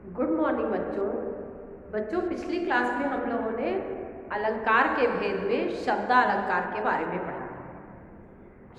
Good morning बच्चों। बच्चों, पिछली क्लास में हम लोगों ने अलंकार के भेद में शब्दालंकार के बारे में पढ़ा।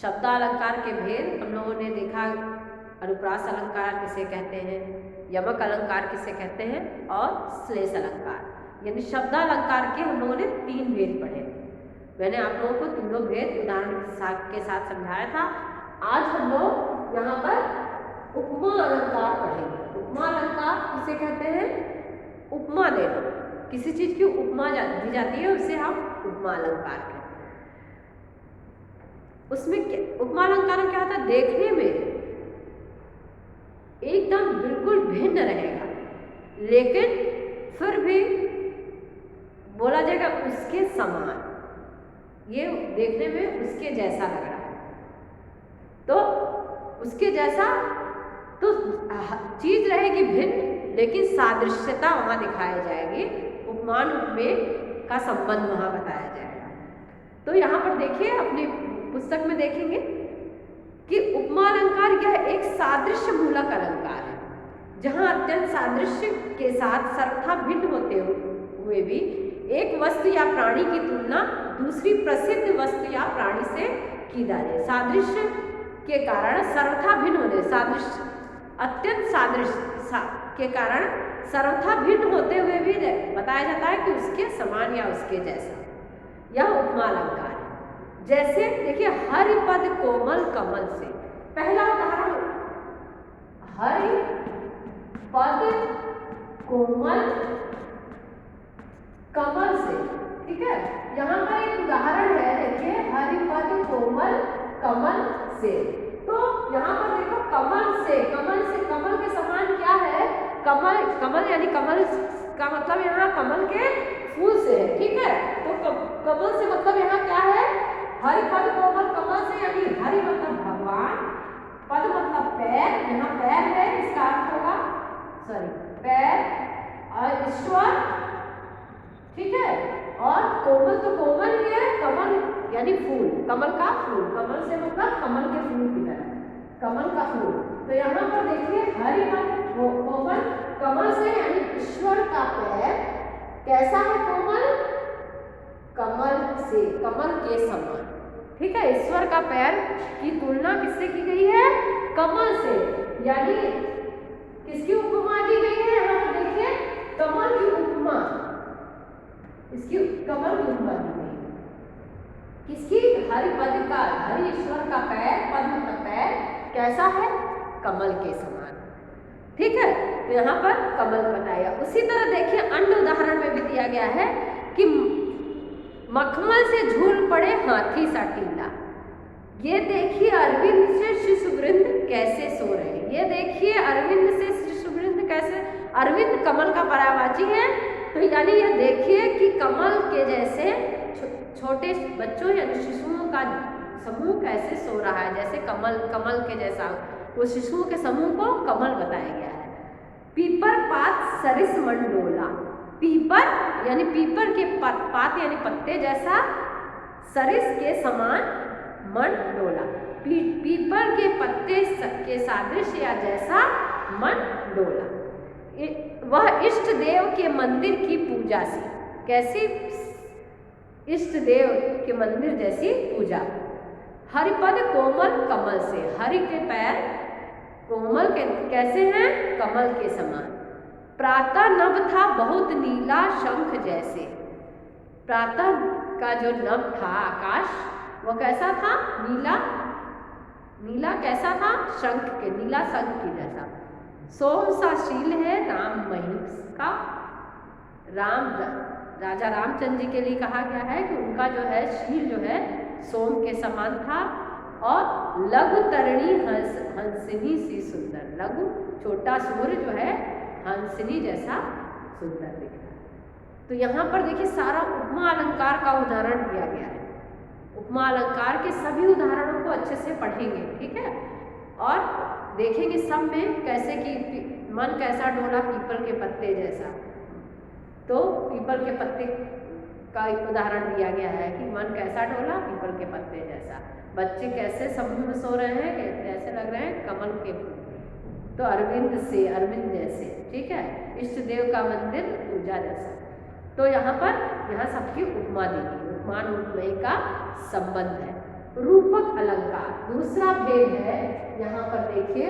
शब्दालंकार के भेद हम लोगों ने देखा। अनुप्रास अलंकार किसे कहते हैं, यमक अलंकार किसे कहते हैं और श्लेष अलंकार, यानी शब्दालंकार के हम लोगों ने 3 भेद पढ़े। मैंने आप लोगों को तीनों भेद उदाहरण के साथ समझाया था। आज हम लोग यहाँ पर उपमा अलंकार पढ़ेंगे। उपमा अलंकार किसे कहते हैं? उपमा देना, किसी चीज की उपमा दी जाती है उसे हम उपमा अलंकार कहते हैं। उसमें उपमा अलंकार में क्या होता है? देखने में एकदम बिल्कुल भिन्न रहेगा, लेकिन फिर भी बोला जाएगा उसके समान, ये देखने में उसके जैसा लग रहा है, तो उसके जैसा तो चीज रहेगी भिन्न, लेकिन सादृश्यता वहां दिखाई जाएगी। उपमान उपमेय का संबंध वहां बताया जाएगा। तो यहाँ पर देखिए, अपनी पुस्तक में देखेंगे कि उपमा अलंकार यह एक सादृश्य मूलक अलंकार है, जहां अत्यंत सादृश्य के साथ सर्वथा भिन्न होते हुए भी एक वस्तु या प्राणी की तुलना दूसरी प्रसिद्ध वस्तु या प्राणी से की जाए। सादृश्य के कारण सर्वथा भिन्न होने, सादृश्य अत्यंत सादृश्य के कारण सर्वथा भिन्न होते हुए भी बताया जाता है कि उसके समान या उसके जैसा, यह उपमा अलंकार है। जैसे देखिए, हरिपद कोमल कमल से, पहला उदाहरण, हरिपद कोमल कमल से, ठीक है। यहाँ पर एक उदाहरण है, देखिए, हरिपद कोमल कमल से। तो यहाँ पर देखो, कमल से, कमल के समान क्या है? कमल यानी कमल का मतलब यहाँ कमल के फूल से है, ठीक है। तो कमल से मतलब यहाँ क्या है? हरिपद कोमल कमल से, यानी हरि मतलब भगवान, पद मतलब पैर, यहाँ पैर है, इसका अर्थ होगा पैर, और ईश्वर, ठीक है। और कोमल तो कोमल ही है, कमल यानी फूल, कमल का फूल, कमल से मतलब कमल के फूल की तरह, कमल का फूल। तो यहाँ पर देखिए, हरिपद कोमल कमल से, यानी ईश्वर का पैर कैसा है? कोमल, कमल से, कमल के समान, ठीक है। ईश्वर का पैर की तुलना किससे की गई है? कमल से, यानी किसकी उपमा दी गई है? यहाँ पर देखिए, कमल की उपमा, इसकी कमल की उपमा दी गई। किसकी? हरिपद का, हरि ईश्वर का पैर, पद मतलब पैर, कैसा है? कमल के समान, ठीक है। तो यहाँ पर कमल बताया। उसी तरह देखिए, अन्य उदाहरण में भी दिया गया है कि मखमल से झूल पड़े हाथी सा टीला, ये देखिए अरविंद से शिशुवृंद कैसे सो रहे हैं। ये देखिए अरविंद से शिशुवृंद कैसे, अरविंद कमल का पर्यायवाची है, तो यानी यह देखिए कि कमल के जैसे छोटे बच्चों यानी शिशुओं का समूह कैसे सो रहा है, जैसे कमल के जैसा, वो शिशुओं के समूह को कमल बताया गया है। पीपर पात सरिस मंडोला, पीपर यानी पीपर के पात यानी पत्ते जैसा, सरिस के समान, मंडोला पीपर के पत्ते के सादृश्य या जैसा, मंडोला। वह इष्ट देव के मंदिर की पूजा से, कैसी? इष्ट देव के मंदिर जैसी पूजा। हरिपद कोमल कमल से, हरि के पैर कोमल के कैसे हैं? कमल के समान। प्रातः नभ था बहुत नीला शंख जैसे, प्रातः का जो नभ था आकाश, वो कैसा था? नीला, नीला कैसा था? शंख के, नीला शंख के जैसा। सोम सा शील है राम महिष का, राजा रामचंद्र जी के लिए कहा गया है कि उनका जो है शील जो है सोम के समान था। और लघु तरणी हंसिनी सी सुंदर, लघु छोटा सूर्य जो है हंसिनी जैसा सुंदर दिख रहा है। तो यहाँ पर देखिए, सारा उपमा अलंकार का उदाहरण दिया गया है। उपमा अलंकार के सभी उदाहरणों को अच्छे से पढ़ेंगे, ठीक है, और देखेंगे सब में कैसे कि मन कैसा डोला पीपल के पत्ते जैसा। तो पीपल के पत्ते का एक उदाहरण दिया गया है कि मन कैसा डोला पीपल के पत्ते जैसा। बच्चे कैसे समूह में सो रहे हैं, कैसे लग रहे हैं? कमल के फूल। तो अरविंद से, अरविंद जैसे, ठीक है। इष्ट देव का मंदिर पूजा जैसा। तो यहाँ सबकी उपमा दी गई, उपमान उपमेय का संबंध है। रूपक अलंकार दूसरा भेद है। यहाँ पर देखिए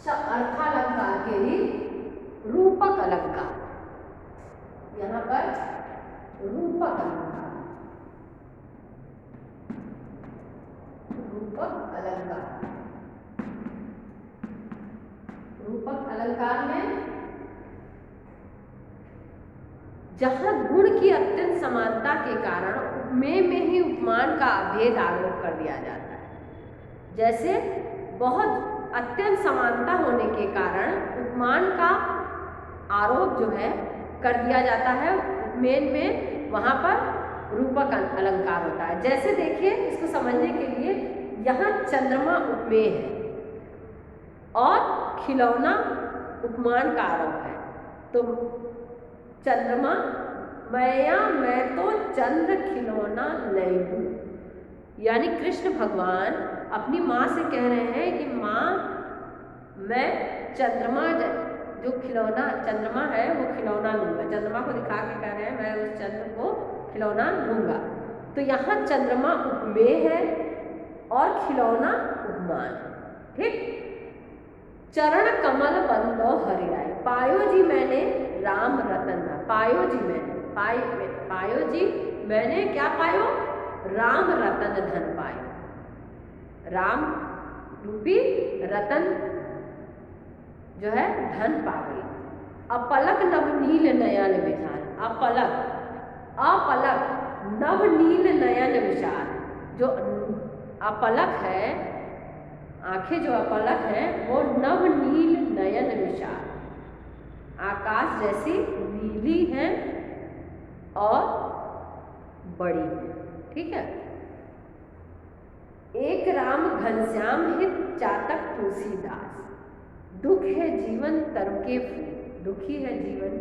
अर्थालंकार के ही रूपक अलंकार, यहाँ पर रूपक अलंकार, रूपक अलंकार, रूपक अलंकार में जहां गुण की अत्यंत समानता के कारण उपमेय में ही उपमान का अभेद आरोप कर दिया जाता है। जैसे बहुत अत्यंत समानता होने के कारण उपमान का आरोप जो है कर दिया जाता है, उपमेय में वहाँ पर रूपक अलंकार होता है। जैसे देखिए इसको समझने के लिए यहाँ चंद्रमा उपमेय है और खिलौना उपमान का आरोप है। तो चंद्रमा मैं तो चंद्र खिलौना नहीं हूँ, यानी कृष्ण भगवान अपनी माँ से कह रहे हैं कि माँ मैं चंद्रमा जो खिलौना चंद्रमा है वो खिलौना लूँगा। चंद्रमा को दिखा के कह रहे हैं मैं उस चंद्र को खिलौना लूँगा। तो यहाँ चंद्रमा उपमेय है और खिलौना उपमान। ठीक। चरण कमल बंदो हरिराय, पायो जी मैंने राम रतन, पायो जी मैंने पायो जी मैंने क्या पायो, राम रतन धन पायो। राम रूपी रतन जो है धन पा गई। अपलक नवनील नयन विशाल, अपलक नवनील नयन विशाल, जो अपलक है आंखें जो अपलक है वो नवनील नयन विशाल, आकाश जैसी नीली है और बड़ी है। ठीक है। एक राम घनश्याम हित चातक तुलसीदास, दुख है जीवन तरु के फूल, दुखी है जीवन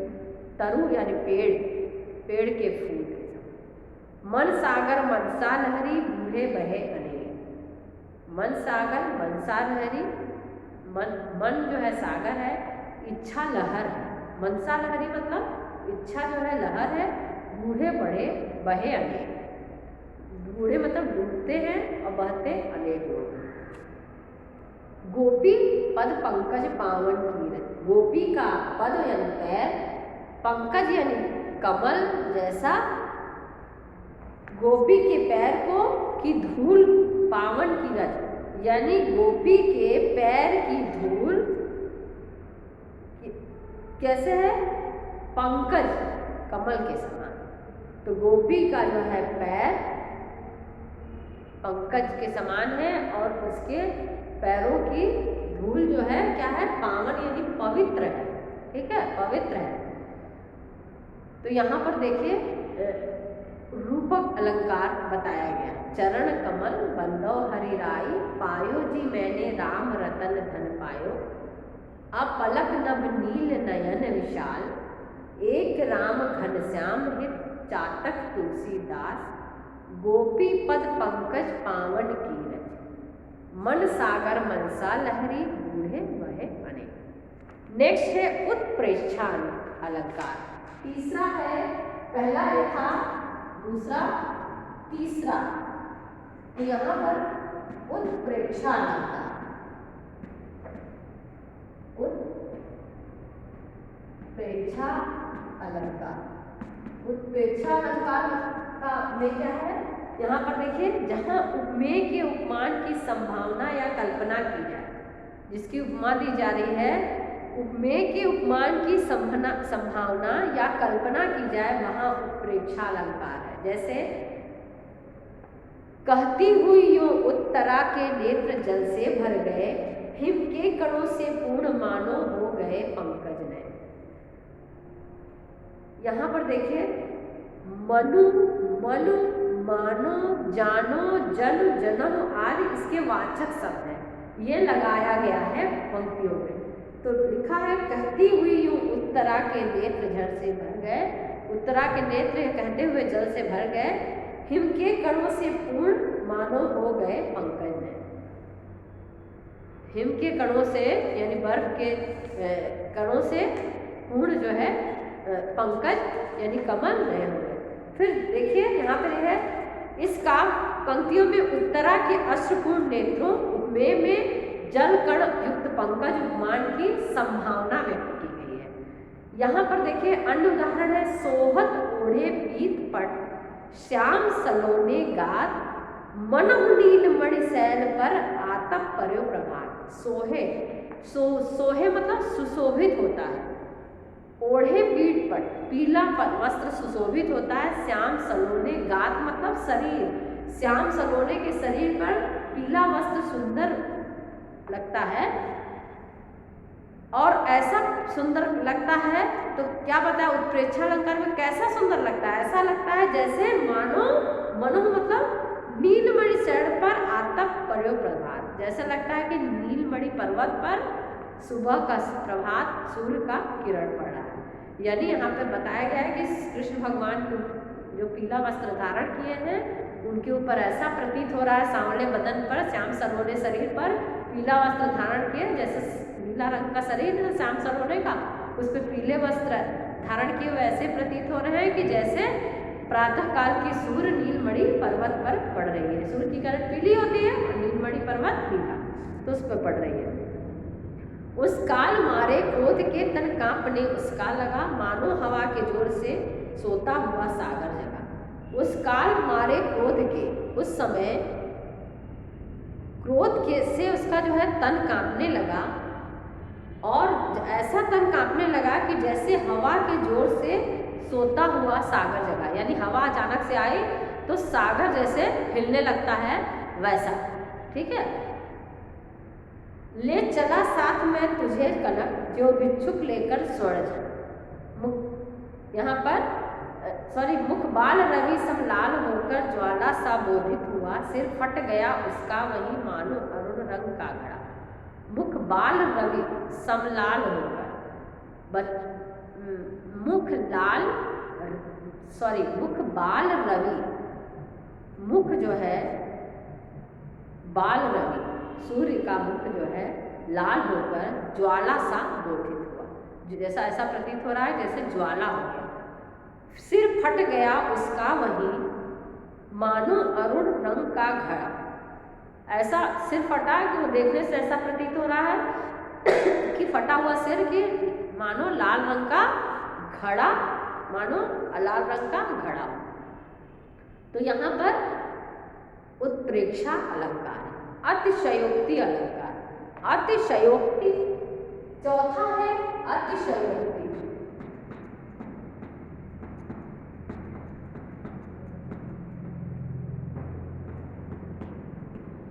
तरु यानी पेड़ के फूल के समान। मन सागर मनसा लहरी बूढ़े बहे अनेक, मन सागर मनसा लहरी, मन जो है सागर है, इच्छा लहर है, मनसा लहरी मतलब इच्छा जो है लहर है, बूढ़े बड़े बहे अनेक, बूढ़े मतलब डूबते हैं और बहते अनेक लोग। गोपी पद पंकज पावन कीरत, गोपी का पद यानी पैर, पंकज यानी कमल जैसा, गोपी के पैर को की धूल पावन कीरत यानी गोपी के पैर की धूल कैसे है, पंकज कमल के समान। तो गोपी का जो है पैर पंकज के समान है और उसके पैरों की धूल जो है क्या है, पावन यानी पवित्र है। ठीक है, पवित्र है। तो यहाँ पर देखिए रूपक अलंकार बताया गया। चरण कमल बंदो हरिराई, पायो जी मैंने राम रतन धन पायो। अपलक नभ नील नयन विशाल, एक राम घनश्याम हित चातक तुलसीदास। गोपी पद पंकज पावन कीरत, मन सागर मनसा लहरी बूढ़े बहे अनेक। नेक्स्ट है उत्प्रेक्षान अलंकार। तीसरा है, पहला ये था, दूसरा तीसरा। तो यहाँ पर उत्प्रेक्षा अलंकार, उत्प्रेक्षा अलंकार, उत्प्रेक्षा अलंकार का में क्या है, यहाँ पर देखिए जहाँ उपमेय के उपमान की संभावना या कल्पना की जाए, जिसकी उपमा दी जा रही है, उपमेय के उपमान की संभावना या कल्पना की जाए, वहाँ उत्प्रेक्षा अलंकार है। जैसे कहती हुई यो उत्तरा के नेत्र जल से भर गए, हिम के कणों से पूर्ण मानो हो गए पंकज नए। यहाँ पर देखिए मनु मनु मानो जानो जन जनम आदि इसके वाचक शब्द हैं, ये लगाया गया है पंक्तियों में। तो लिखा है कहती हुई यूं उत्तरा के नेत्र जल से भर गए, उत्तरा के नेत्र कहते हुए जल से भर गए, हिम के कणों से पूर्ण मानो हो गए पंकज नए। हिम के कणों से यानी बर्फ के कणों से पूर्ण जो है पंकज यानी कमल नए हो गए। फिर देखिए यहाँ पर है इस काव्य पंक्तियों में उत्तरा के अश्रुपूर्ण नेत्रों उपमेय में जल कण युक्त पंकज उपमान की संभावना व्यक्त की गई है। यहाँ पर देखिए अन्य उदाहरण है सोहत ओढ़े पीत पट श्याम सलोने गात मनहु नील मणिशैल पर आतप पर्यो प्रभात। सोहे मतलब सुशोभित होता है, ओढ़े पीठ पट पीला वस्त्र सुशोभित होता है, श्याम सलोने गात मतलब शरीर, श्याम सलोने के शरीर पर पीला वस्त्र सुंदर लगता है। और ऐसा सुंदर लगता है तो क्या बताया उत्प्रेक्षा अलंकार में कैसा सुंदर लगता है, ऐसा लगता है जैसे मानो मनो मतलब नीलमणि शैल पर आतप पर्यो प्रभात, जैसे लगता है कि नीलमणि पर्वत पर सुबह का प्रभात सूर्य का किरण पड़ रहा है। यानी यहाँ पर बताया गया है कि कृष्ण भगवान को जो पीला वस्त्र धारण किए हैं उनके ऊपर ऐसा प्रतीत हो रहा है, सांवले बदन पर श्याम सलोने शरीर पर पीला वस्त्र धारण किए, जैसे नीला रंग का शरीर है श्याम सलोने का, उस पर पीले वस्त्र धारण किए हुए ऐसे प्रतीत हो रहे हैं कि जैसे प्रातः काल की सूर्य नीलमणि पर्वत पर पड़ रही है। सूर्य की किरण पीली होती है और नीलमणि पर्वत नीला, तो उस पर पड़ रही है। उस काल मारे क्रोध के तन कांपने उसका लगा, मानो हवा के जोर से सोता हुआ सागर जगा। उस काल मारे क्रोध के, उस समय क्रोध के से उसका जो है तन कांपने लगा, और ऐसा तन कांपने लगा कि जैसे हवा के जोर से सोता हुआ सागर जगा, यानी हवा अचानक से आई तो सागर जैसे हिलने लगता है वैसा। ठीक है, ले चला साथ में तुझे कनक जो भिक्षुक लेकर स्वर्ण, यहाँ पर मुख बाल रवि सम लाल होकर ज्वाला सा बोधित हुआ, सिर फट गया उसका वही मानो अरुण रंग का घड़ा। मुख बाल रवि समलाल होकर, मुख बाल रवि, मुख जो है बाल रवि सूर्य का मुख जो है लाल होकर ज्वाला सा बोधित हुआ, जैसा ऐसा प्रतीत हो रहा है जैसे ज्वाला हो गया। सिर फट गया उसका वही मानो अरुण रंग का घड़ा, ऐसा सिर फटा कि वो देखने से ऐसा प्रतीत हो रहा है कि फटा हुआ सिर की मानो लाल रंग का घड़ा, मानो लाल रंग का घड़ा। तो यहाँ पर उत्प्रेक्षा अलंकार है, अतिशयोक्ति अलंकार। अतिशयोक्ति चौथा है अतिशयोक्ति।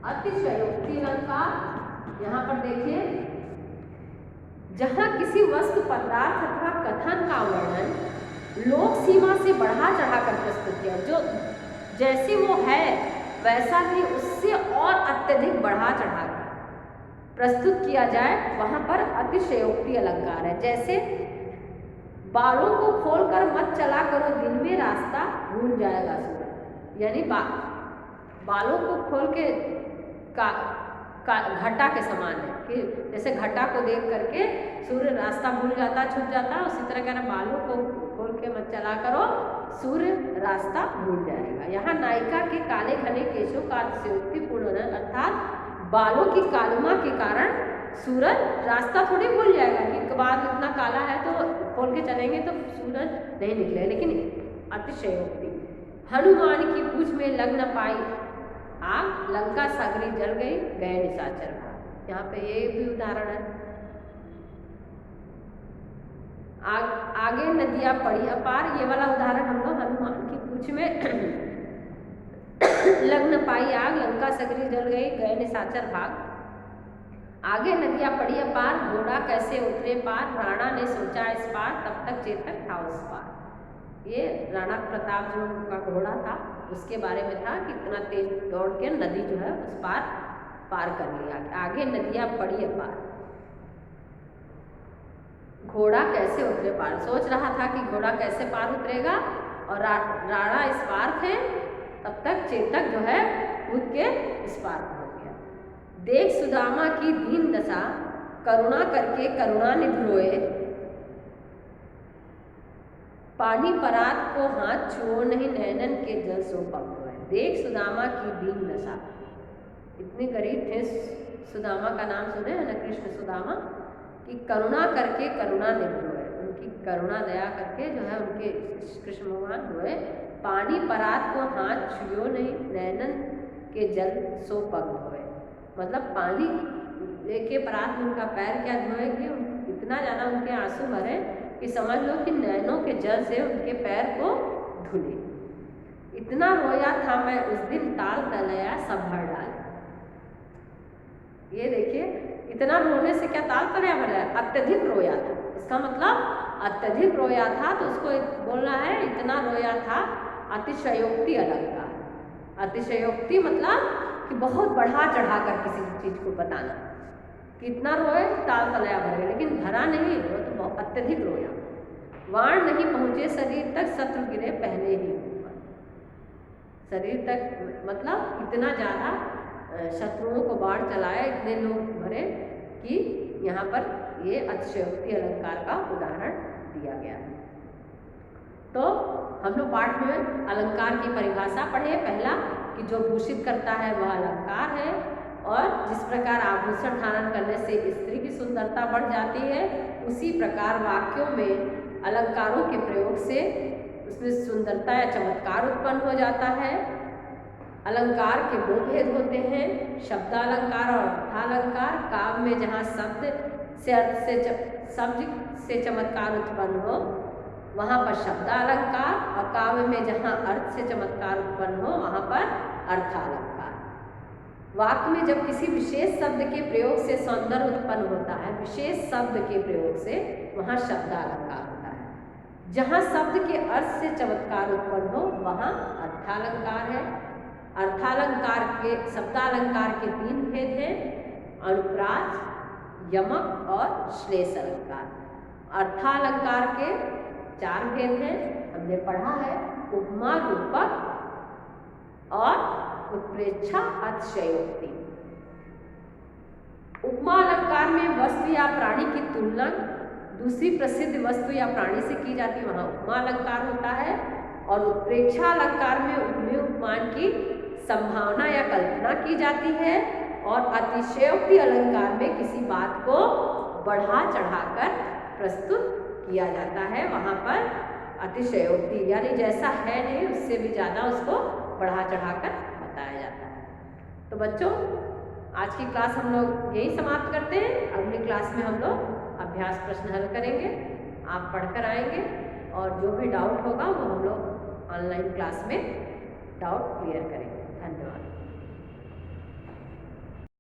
अतिशयोक्ति अलंकार यहाँ पर देखिए, जहाँ किसी वस्तु पदार्थ अथवा कथन का वर्णन लोक सीमा से बढ़ा चढ़ाकर प्रस्तुत किया, जो जैसी वो है वैसा ही उससे और अत्यधिक बढ़ा चढ़ाकर प्रस्तुत किया जाए, वहाँ पर अतिशयोक्ति अलंकार है। जैसे बालों को खोलकर मत चला करो दिन में रास्ता भूल जाएगा सूरज, यानी बालों को खोल के घटा के समान है कि जैसे घटा को देख करके सूर्य रास्ता भूल जाता, छुप जाता, उसी तरह कहना बालों को खोल के मत चला करो सूर्य रास्ता भूल जाएगा। यहाँ नायिका के काले घने केशों का अतिशयोक्ति पूर्ण है, अर्थात बालों की कालुमा के कारण सूरज रास्ता थोड़ी भूल जाएगा कि बाल इतना काला है तो खोल के चलेंगे तो सूरज नहीं निकले, लेकिन अतिशयोक्ति। हनुमान की पूछ में लग न पाई आग, लंका सागरी जल गई गए निशाचर भाग। यहाँ पे ये भी उदाहरण है। आगे नदियाँ पड़ी अपार, ये वाला उदाहरण हम लोग हनुमान की पूछ में लग न पाई आग, लंका सागरी जल गई गए निशाचर भाग। आगे नदियाँ पड़ी अपार, घोड़ा कैसे उतरे पार, राणा ने सोचा इस पार, तब तक चेतक था उस पार। ये राणा प्रताप जो का घोड़ा था उसके बारे में था कि इतना तेज दौड़ के नदी जो है उस पार कर लिया। आगे नदियाँ पड़ी अपार, घोड़ा कैसे उतरे पार, सोच रहा था कि घोड़ा कैसे पार उतरेगा, और राणा इस पार थे, तब तक चेतक जो है कूद के इस पार पहुंच गया। देख सुदामा की दीन दशा, करुणा करके करुणानिधि रोए, पानी परात को हाथ छुओ नहीं, नैनन के जल सो पग रोए। देख सुदामा की दीन दशा, इतने गरीब थे। सुदामा का नाम सुने है ना, कृष्ण सुदामा, कि करुणा करके करुणानिधि रोए, उनकी करुणा दया करके जो है उनके कृष्ण भगवान रोए। पानी परात को हाथ छुओ नहीं, नैनन के जल सो पग धोए। मतलब पानी लेके परात में उनका पैर क्या धोएंगे, इतना ज़्यादा उनके आंसू भरे कि समझ लो कि नैनों के जल से उनके पैर को धुले। इतना रोया था मैं उस दिन, ताल तलया सब भर डाले। ये देखिए, इतना रोने से क्या ताल तलया भर है, अत्यधिक रोया था। इसका मतलब अत्यधिक रोया था, तो उसको बोलना है इतना रोया था। अतिशयोक्ति अलंकार, अतिशयोक्ति मतलब कि बहुत बढ़ा चढ़ा कर किसी चीज को बताना, कि इतना रोए ताल तलया भरे, लेकिन भरा नहीं, वो तो बहुत अत्यधिक रोया। वाण नहीं पहुँचे शरीर तक, शत्रु गिरे पहले ही ऊपर। शरीर तक मतलब इतना ज़्यादा शत्रुओं को बाढ़ चलाया, इतने लोग भरे कि यहाँ पर ये अतिशयोक्ति अलंकार का उदाहरण दिया गया है। तो हम लोग पाठ में अलंकार की परिभाषा पढ़े। पहला कि जो भूषित करता है वह अलंकार है, और जिस प्रकार आभूषण धारण करने से स्त्री की सुंदरता बढ़ जाती है, उसी प्रकार वाक्यों में अलंकारों के प्रयोग से उसमें सुंदरता या चमत्कार उत्पन्न हो जाता है। अलंकार के दो भेद होते हैं, शब्दालंकार और अर्थालंकार। काव्य में जहाँ शब्द से चमत्कार उत्पन्न हो वहाँ पर शब्दालंकार, और काव्य में जहाँ अर्थ से चमत्कार उत्पन्न हो वहाँ पर अर्थालंकार। वाक्य में जब किसी विशेष शब्द के प्रयोग से सौंदर्य उत्पन्न होता है, विशेष शब्द के प्रयोग से, वहाँ शब्दालंकार होता है। जहाँ शब्द के अर्थ से चमत्कार उत्पन्न हो वहाँ अर्थालंकार है। अर्थालंकार के शब्दालंकार के तीन भेद हैं, अनुप्रास, यमक और श्लेष अलंकार। अर्थालंकार के चार भेद हैं, हमने पढ़ा है, उपमा, रूपक और उत्प्रेक्षा, अतिशयोक्ति। उपमा अलंकार में वस्तु या प्राणी की तुलना दूसरी प्रसिद्ध वस्तु या प्राणी से की जाती है, वहाँ उपमा अलंकार होता है। और उत्प्रेक्षा अलंकार में उपमेय उपमान की संभावना या कल्पना की जाती है। और अतिशयोक्ति अलंकार में किसी बात को बढ़ा चढ़ाकर प्रस्तुत किया जाता है, वहाँ पर अतिशयोक्ति यानी जैसा है नहीं उससे भी ज़्यादा उसको बढ़ा चढ़ाकर बताया जाता है। तो बच्चों, आज की क्लास हम लोग यही समाप्त करते हैं। अगली क्लास में हम लोग अभ्यास प्रश्न हल करेंगे, आप पढ़कर आएंगे, और जो भी डाउट होगा वो हम लोग ऑनलाइन क्लास में डाउट क्लियर करेंगे।